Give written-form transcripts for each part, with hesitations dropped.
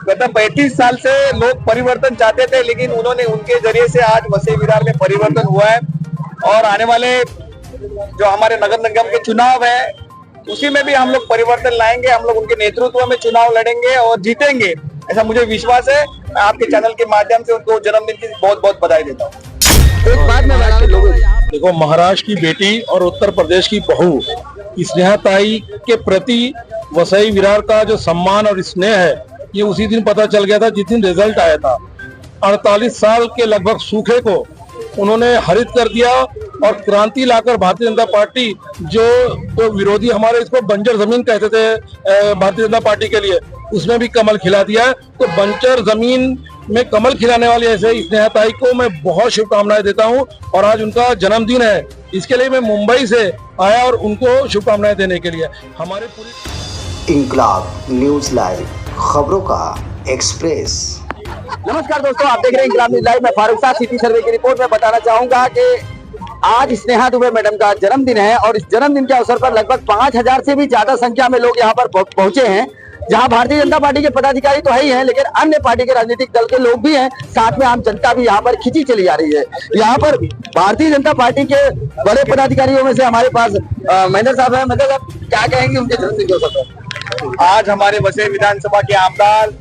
गत 35 साल से लोग परिवर्तन चाहते थे, लेकिन उन्होंने उनके जरिए से आज वसई विरार में परिवर्तन हुआ है। और आने वाले जो हमारे नगर निगम के चुनाव है उसी में भी हम लोग परिवर्तन लाएंगे। हम लोग उनके नेतृत्व में चुनाव लड़ेंगे और जीतेंगे, ऐसा मुझे विश्वास है। मैं आपके चैनल के माध्यम से उनको जन्मदिन की बहुत बहुत बधाई देता हूँ। एक बात में बता दूं, देखो, महाराष्ट्र की बेटी और उत्तर प्रदेश की बहू स्नेहा ताई के प्रति वसई विरार का जो सम्मान और स्नेह है, ये उसी दिन पता चल गया था जिस दिन रिजल्ट आया था। 48 साल के लगभग सूखे को उन्होंने हरित कर दिया और क्रांति लाकर भारतीय जनता पार्टी, जो तो विरोधी हमारे इसको बंजर जमीन कहते थे भारतीय जनता पार्टी के लिए, उसमें भी कमल खिला दिया। तो बंजर जमीन में कमल खिलाने वाली ऐसे स्नेहा ताई को मैं बहुत शुभकामनाएं देता हूं। और आज उनका जन्मदिन है, इसके लिए मैं मुंबई से आया और उनको शुभकामनाएं देने के लिए। हमारे पूरी इंकलाब न्यूज लाइव, खबरों का एक्सप्रेस। नमस्कार दोस्तों, आप देख रहे हैं इंकलाब न्यूज लाइव। मैं फारूक साहब सिटी सर्वे की रिपोर्ट में बताना चाहूंगा कि आज स्नेहा दुबे मैडम का जन्मदिन है और इस जन्मदिन के अवसर पर लगभग 5000 से भी ज्यादा संख्या में लोग यहाँ पर पहुंचे हैं। जहां भारतीय जनता पार्टी के पदाधिकारी तो है ही हैं, लेकिन अन्य पार्टी के राजनीतिक दल के लोग भी हैं, साथ में आम जनता भी यहाँ पर खिंची चली आ रही है। यहाँ पर भारतीय जनता पार्टी के बड़े पदाधिकारियों में से हमारे पास महेंद्र साहब है। महेंद्र साहब, क्या कहेंगे उनके जन्मदिन के अवसर पर? आज हमारे वसई विधानसभा के आमदार,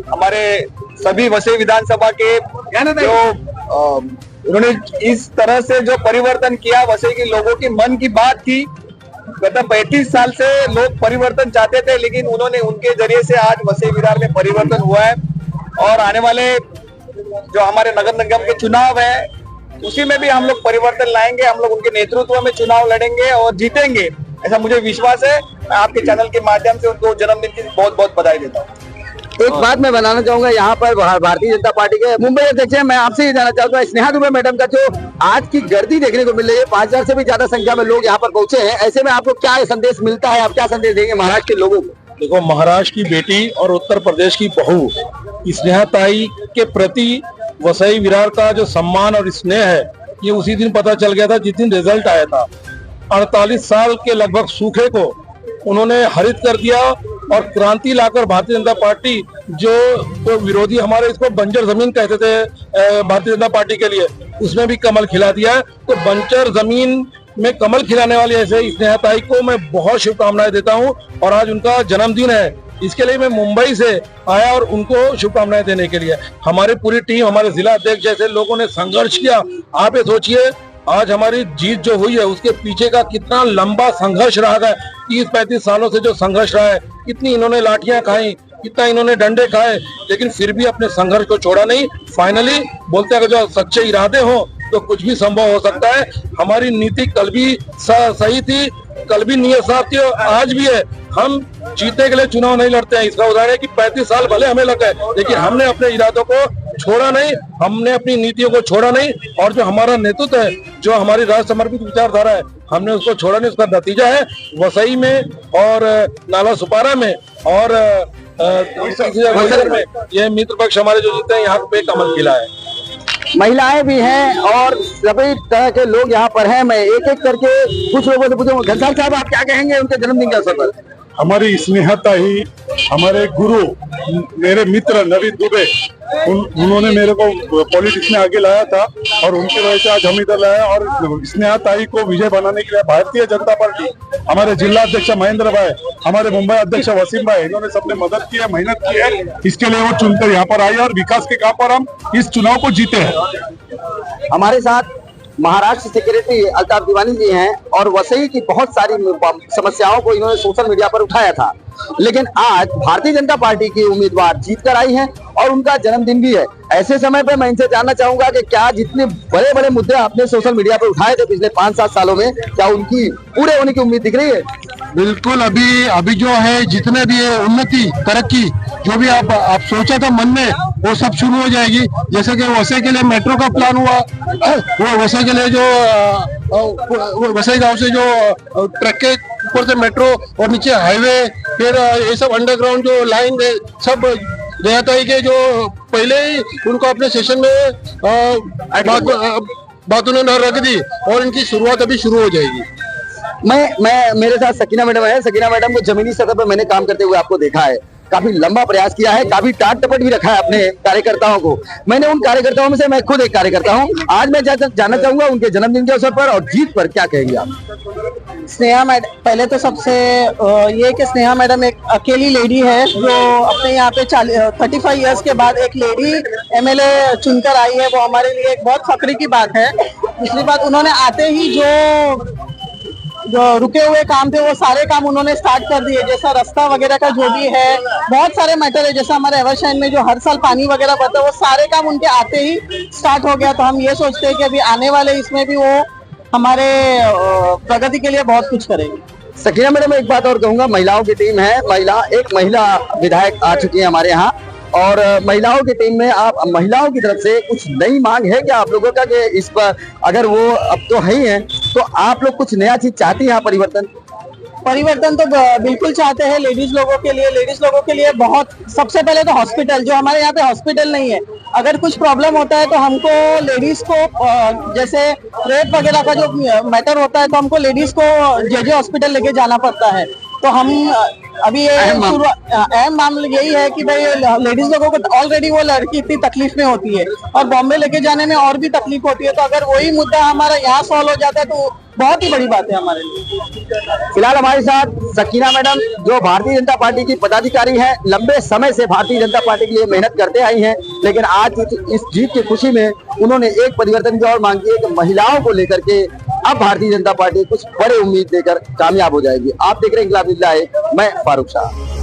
हमारे सभी वसई विधानसभा के जो उन्होंने इस तरह से जो परिवर्तन किया, वसई के लोगों की मन की बात थी। गत 35 साल से लोग परिवर्तन चाहते थे, लेकिन उन्होंने उनके जरिए से आज वसई विरार में परिवर्तन हुआ है। और आने वाले जो हमारे नगर निगम के चुनाव है उसी में भी हम लोग परिवर्तन लाएंगे। हम लोग उनके नेतृत्व में चुनाव लड़ेंगे और जीतेंगे, ऐसा मुझे विश्वास है। मैं आपके चैनल के माध्यम से उनको जन्मदिन की बहुत बहुत बधाई देता हूँ। एक बात मैं बनाना चाहूंगा, यहाँ पर भारतीय जनता पार्टी के मुंबई अध्यक्ष हैं, मैं आपसे ये जानना चाहूंगा, स्नेहा दुबे मैडम का जो आज की गर्दी देखने को मिल रही है, 5000 से भी ज्यादा संख्या में लोग यहाँ पर पहुंचे हैं, ऐसे में आपको क्या संदेश मिलता है? आप क्या संदेश देंगे महाराष्ट्र के लोगों को? देखो, महाराष्ट्र की बेटी और उत्तर प्रदेश की बहू स्नेहा ताई के प्रति वसई विरार का जो सम्मान और स्नेह है, ये उसी दिन पता चल गया था जिस दिन रिजल्ट आया था। 48 साल के लगभग सूखे को उन्होंने हरित कर दिया और क्रांति लाकर भारतीय जनता पार्टी, जो तो विरोधी हमारे इसको बंजर जमीन कहते थे भारतीय जनता पार्टी के लिए, उसमें भी कमल खिला दिया। तो बंजर जमीन में कमल खिलाने वाली ऐसे स्नेहा ताई को मैं बहुत शुभकामनाएं देता हूं। और आज उनका जन्मदिन है, इसके लिए मैं मुंबई से आया और उनको शुभकामनाएं देने के लिए। हमारी पूरी टीम, हमारे जिला अध्यक्ष जैसे लोगों ने संघर्ष किया। आप ये सोचिए, आज हमारी जीत जो हुई है उसके पीछे का कितना लंबा संघर्ष रहा है। 30-35 सालों से जो संघर्ष रहा है, कितनी इन्होंने लाठियां खाई, कितना इन्होंने डंडे खाए, लेकिन फिर भी अपने संघर्ष को छोड़ा नहीं। फाइनली बोलते हैं कि जो सच्चे इरादे हो तो कुछ भी संभव हो सकता है। हमारी नीति कल भी सही थी, कल भी नीयत साफ थी और आज भी है। हम जीतने के लिए चुनाव नहीं लड़ते हैं। इसका उदाहरण है कि 35 साल भले हमें लगे, लेकिन हमने अपने इरादों को छोड़ा नहीं, हमने अपनी नीतियों को छोड़ा नहीं। और जो हमारा नेतृत्व है, जो हमारी राष्ट्र समर्पित विचारधारा है, हमने उसको छोड़ा नहीं। उसका नतीजा है वसई में और नाला सुपारा में और में ये मित्र पक्ष हमारे जो जीते हैं, यहाँ पे कमल खिला है। महिलाएं भी हैं और सभी तरह के लोग यहाँ पर हैं। मैं एक एक करके कुछ लोगों से पूछूंगा। घनसाल साहब, आप क्या कहेंगे उनके जन्मदिन के अवसर पर? हमारी स्नेहा ताई, हमारे गुरु, मेरे मित्र नवीन दुबे, उन्होंने मेरे को पॉलिटिक्स में आगे लाया था और उनकी वजह से आज हम इधर लाए। और स्नेहा ताई को विजय बनाने के लिए भारतीय जनता पार्टी, हमारे जिला अध्यक्ष महेंद्र भाई, हमारे मुंबई अध्यक्ष वसीम भाई, इन्होंने सबने मदद की है, मेहनत की है। इसके लिए वो चुनकर यहाँ पर आई और विकास के काम पर हम इस चुनाव को जीते हैं। हमारे साथ महाराष्ट्र सेक्रेटरी अल्ताफ दीवानी जी हैं और वसई की बहुत सारी समस्याओं को इन्होंने सोशल मीडिया पर उठाया था, लेकिन आज भारतीय जनता पार्टी की उम्मीदवार जीत कर आई हैं और उनका जन्मदिन भी है। ऐसे समय पे मैं इनसे जानना चाहूंगा कि क्या जितने बड़े बड़े मुद्दे आपने सोशल मीडिया पर उठाए थे पिछले 5-7 सालों में, क्या उनकी पूरे होने की उम्मीद दिख रही है? बिल्कुल, अभी जो है जितने भी उन्नति तरक्की जो भी आप सोचा था मन में, वो सब शुरू हो जाएगी। जैसे कि वसई के लिए मेट्रो का प्लान हुआ, वो वसई के लिए जो वसई गांव से जो ट्रक के ऊपर से मेट्रो और नीचे हाईवे, फिर ये सब अंडरग्राउंड जो लाइन है, सब देहाताई के जो पहले ही उनको अपने सेशन में बात उन्होंने रख दी और इनकी शुरुआत अभी शुरू हो जाएगी। मैं मेरे साथ सकीना मैडम है। सकीना मैडम को जमीनी सतह पर मैंने काम करते हुए आपको देखा है। काफी लंबा प्रयास किया है, काफी टाट टपट भी रखा है अपने कार्यकर्ताओं को। मैंने उन कार्यकर्ताओं में से मैं खुद एक कार्यकर्ता हूँ। आज मैं जानना चाहूंगा उनके जन्मदिन के अवसर पर और जीत पर क्या कहेंगे आप। स्नेहा मैडम, पहले तो सबसे ये कि स्नेहा मैडम एक अकेली लेडी है जो अपने यहाँ पे 35 इयर्स के बाद एक लेडी एमएलए चुनकर आई है, वो हमारे लिए एक बहुत फक्र की बात है। दूसरी बात, उन्होंने आते ही जो रुके हुए काम थे वो सारे काम उन्होंने स्टार्ट कर दिए, जैसा रास्ता वगैरह का जो भी है, बहुत सारे मैटर है, जैसा हमारे एवरशाइन में जो हर साल पानी वगैरह पड़ता है वो सारे काम उनके आते ही स्टार्ट हो गया। तो हम ये सोचते हैं कि अभी आने वाले इसमें भी वो हमारे प्रगति के लिए बहुत कुछ करेंगे। सकीना मैडम, एक बात और कहूंगा, महिलाओं की टीम है, एक महिला विधायक आ चुकी है हमारे यहाँ, और महिलाओं की टीम में आप महिलाओं की तरफ से कुछ नई मांग है क्या आप लोगों का कि इस पर, अगर वो अब तो है ही है, तो आप लोग कुछ नया चीज चाहती हैं? परिवर्तन तो बिल्कुल चाहते हैं लेडीज लोगों के लिए बहुत, सबसे पहले तो हॉस्पिटल, जो हमारे यहाँ पे हॉस्पिटल नहीं है, अगर कुछ प्रॉब्लम होता है तो हमको लेडीज को, जैसे रेप वगैरह का जो मैटर होता है तो हमको लेडीज को जेजे हॉस्पिटल लेके जाना पड़ता है। तो हम अभी अहम मामला यही है कि भाई लेडीज लोगों को ऑलरेडी वो लड़की इतनी तकलीफ में होती है और बॉम्बे लेके जाने में और भी तकलीफ होती है, तो अगर वही मुद्दा हमारा यहाँ सॉल्व हो जाता है तो बहुत ही बड़ी बात है हमारे लिए। फिलहाल हमारे साथ सकीना मैडम, जो भारतीय जनता पार्टी की पदाधिकारी हैं, लंबे समय से भारतीय जनता पार्टी के लिए मेहनत करते आई हैं, लेकिन आज इस जीत की खुशी में उन्होंने एक परिवर्तन की और मांग की है कि महिलाओं को लेकर के अब भारतीय जनता पार्टी कुछ बड़े उम्मीद देकर कामयाब हो जाएगी। आप देख रहे हैं इंकलाब न्यूज़ लाइव, मैं फारूक शाह।